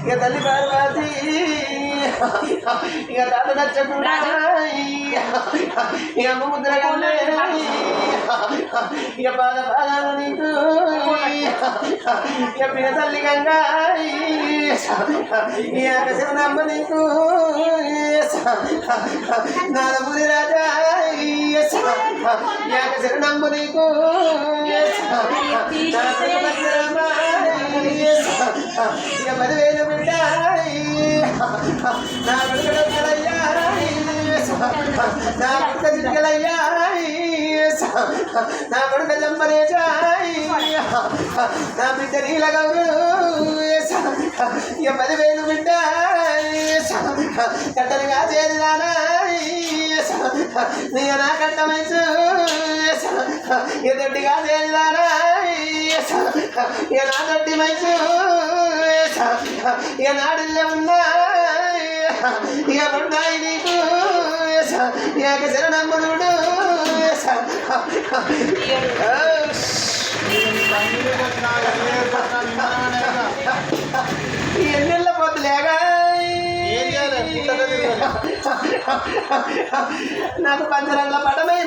ఇక తల్లి పార్వతి ఇక తాత నచ్చకుండా ఇక అమ్మ ముద్ర కల్లే ఇక పాదాలు నీకు ఇక పిన తల్లి గంగా ఇక శివనమ్మ నీకు నాదముని రాజా ఇక శరణమ్మ నీకు ఇక 10,000 బిడ్డ నా బిడ్డలయ్యా నా బిడ్డ చిట్కలయ్యా నా బిడ్డ జంపరేజాయి నా బిడ్డ నీల గౌరు ఇక 10,000 బిడ్డ కట్టలుగా చేరిదానా నీ నా కట్టమైసు ఇక దొడ్డిగా చేరిదానా ఇక నా దొడ్డి మైసు ఇక నాడిల్లే ఉన్నా ఇక ఉన్నాయి నీకు ఇక శరణమ్మనుడు ఎన్నెళ్ళ పొద్దులేగా నాకు పంచరంగ పడమై